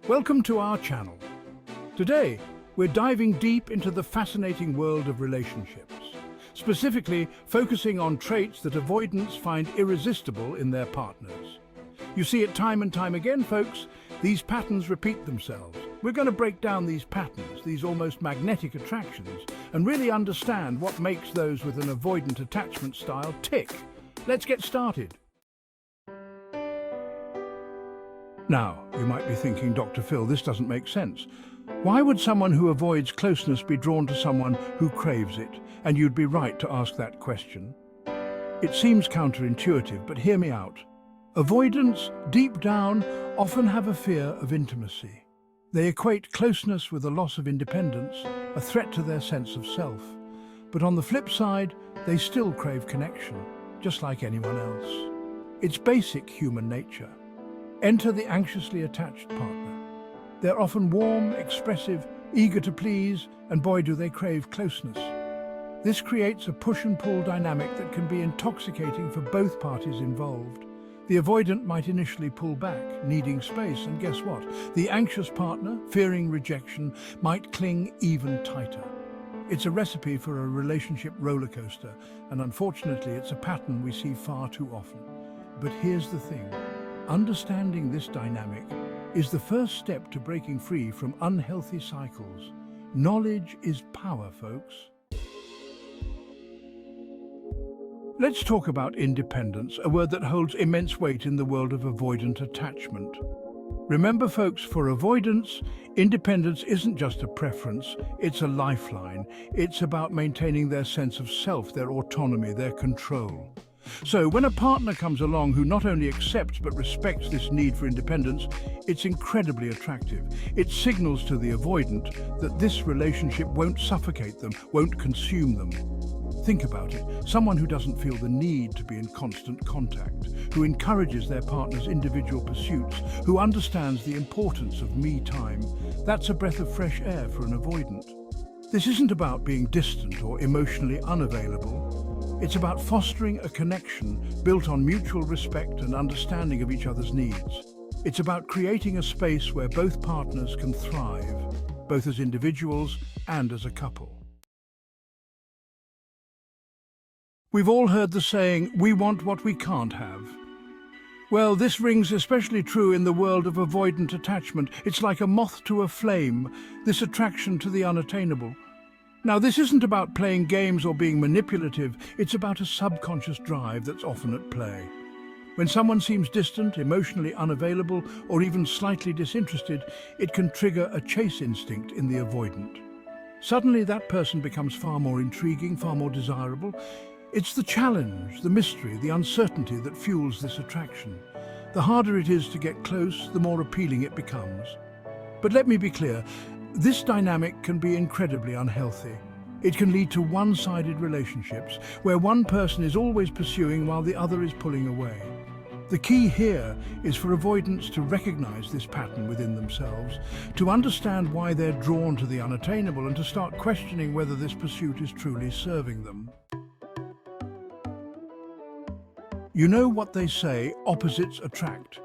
Welcome to our channel. Today, we're diving deep into the fascinating world of relationships, specifically focusing on traits that avoidants find irresistible in their partners. You see it time and time again, folks. These patterns repeat themselves. We're going to break down these patterns, these almost magnetic attractions, and really understand what makes those with an avoidant attachment style tick. Let's get started. Now, you might be thinking, Dr. Phil, this doesn't make sense. Why would someone who avoids closeness be drawn to someone who craves it? And you'd be right to ask that question. It seems counterintuitive, but hear me out. Avoidants, deep down, often have a fear of intimacy. They equate closeness with a loss of independence, a threat to their sense of self. But on the flip side, they still crave connection, just like anyone else. It's basic human nature. Enter the anxiously attached partner. They're often warm, expressive, eager to please, and boy do they crave closeness. This creates a push and pull dynamic that can be intoxicating for both parties involved. The avoidant might initially pull back, needing space, and guess what? The anxious partner, fearing rejection, might cling even tighter. It's a recipe for a relationship roller coaster, and unfortunately it's a pattern we see far too often. But here's the thing. Understanding this dynamic is the first step to breaking free from unhealthy cycles. Knowledge is power, folks. Let's talk about independence, a word that holds immense weight in the world of avoidant attachment. Remember, folks, for avoidance, independence isn't just a preference, it's a lifeline. It's about maintaining their sense of self, their autonomy, their control. So when a partner comes along who not only accepts but respects this need for independence, it's incredibly attractive. It signals to the avoidant that this relationship won't suffocate them, won't consume them. Think about it. Someone who doesn't feel the need to be in constant contact, who encourages their partner's individual pursuits, who understands the importance of me time, that's a breath of fresh air for an avoidant. This isn't about being distant or emotionally unavailable. It's about fostering a connection built on mutual respect and understanding of each other's needs. It's about creating a space where both partners can thrive, both as individuals and as a couple. We've all heard the saying, "We want what we can't have." Well, this rings especially true in the world of avoidant attachment. It's like a moth to a flame, this attraction to the unattainable. Now, this isn't about playing games or being manipulative, it's about a subconscious drive that's often at play. When someone seems distant, emotionally unavailable, or even slightly disinterested, it can trigger a chase instinct in the avoidant. Suddenly, that person becomes far more intriguing, far more desirable. It's the challenge, the mystery, the uncertainty that fuels this attraction. The harder it is to get close, the more appealing it becomes. But let me be clear, this dynamic can be incredibly unhealthy. It can lead to one-sided relationships, where one person is always pursuing while the other is pulling away. The key here is for avoidants to recognize this pattern within themselves, to understand why they're drawn to the unattainable, and to start questioning whether this pursuit is truly serving them. You know what they say, opposites attract.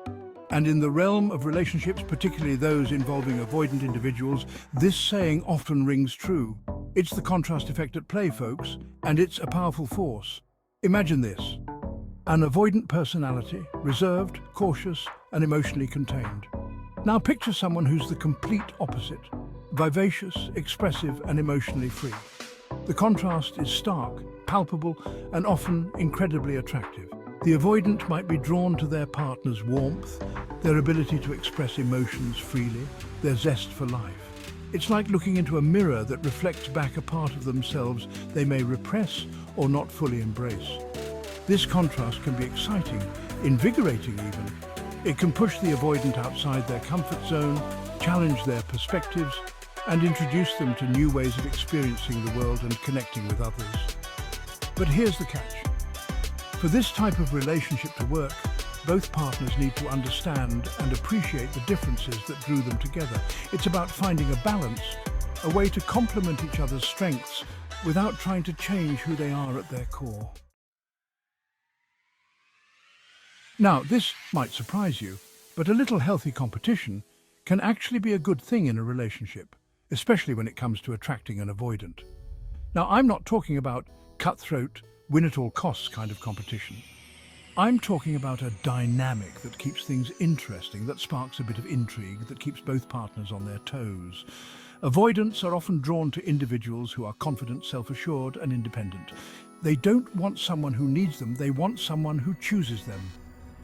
And in the realm of relationships, particularly those involving avoidant individuals, this saying often rings true. It's the contrast effect at play, folks, and it's a powerful force. Imagine this: an avoidant personality, reserved, cautious, and emotionally contained. Now picture someone who's the complete opposite, vivacious, expressive, and emotionally free. The contrast is stark, palpable, and often incredibly attractive. The avoidant might be drawn to their partner's warmth, their ability to express emotions freely, their zest for life. It's like looking into a mirror that reflects back a part of themselves they may repress or not fully embrace. This contrast can be exciting, invigorating even. It can push the avoidant outside their comfort zone, challenge their perspectives, and introduce them to new ways of experiencing the world and connecting with others. But here's the catch. For this type of relationship to work, both partners need to understand and appreciate the differences that drew them together. It's about finding a balance, a way to complement each other's strengths without trying to change who they are at their core. Now, this might surprise you, but a little healthy competition can actually be a good thing in a relationship, especially when it comes to attracting an avoidant. Now, I'm not talking about cutthroat, win-at-all-costs kind of competition. I'm talking about a dynamic that keeps things interesting, that sparks a bit of intrigue, that keeps both partners on their toes. Avoidants are often drawn to individuals who are confident, self-assured, and independent. They don't want someone who needs them, they want someone who chooses them.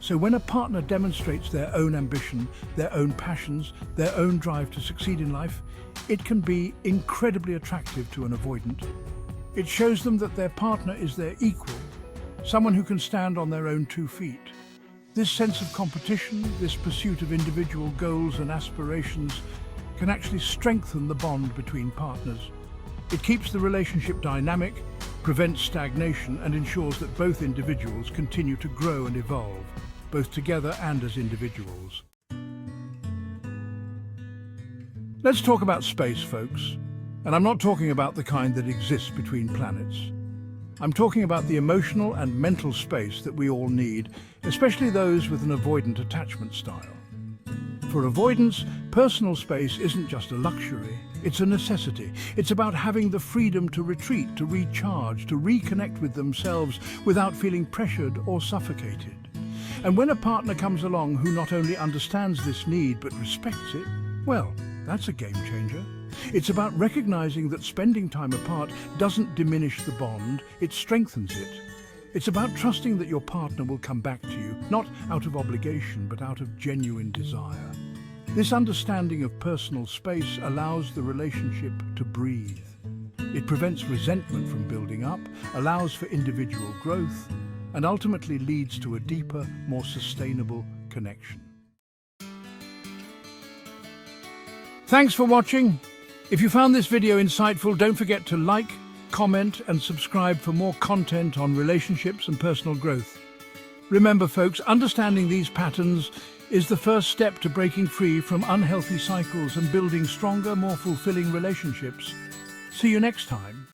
So when a partner demonstrates their own ambition, their own passions, their own drive to succeed in life, it can be incredibly attractive to an avoidant. It shows them that their partner is their equal, someone who can stand on their own 2 feet. This sense of competition, this pursuit of individual goals and aspirations, can actually strengthen the bond between partners. It keeps the relationship dynamic, prevents stagnation, and ensures that both individuals continue to grow and evolve, both together and as individuals. Let's talk about space, folks. And I'm not talking about the kind that exists between planets. I'm talking about the emotional and mental space that we all need, especially those with an avoidant attachment style. For avoidants, personal space isn't just a luxury, it's a necessity. It's about having the freedom to retreat, to recharge, to reconnect with themselves without feeling pressured or suffocated. And when a partner comes along who not only understands this need but respects it, well, that's a game changer. It's about recognizing that spending time apart doesn't diminish the bond, it strengthens it. It's about trusting that your partner will come back to you, not out of obligation, but out of genuine desire. This understanding of personal space allows the relationship to breathe. It prevents resentment from building up, allows for individual growth, and ultimately leads to a deeper, more sustainable connection. Thanks for watching. If you found this video insightful, don't forget to like, comment, and subscribe for more content on relationships and personal growth. Remember, folks, understanding these patterns is the first step to breaking free from unhealthy cycles and building stronger, more fulfilling relationships. See you next time.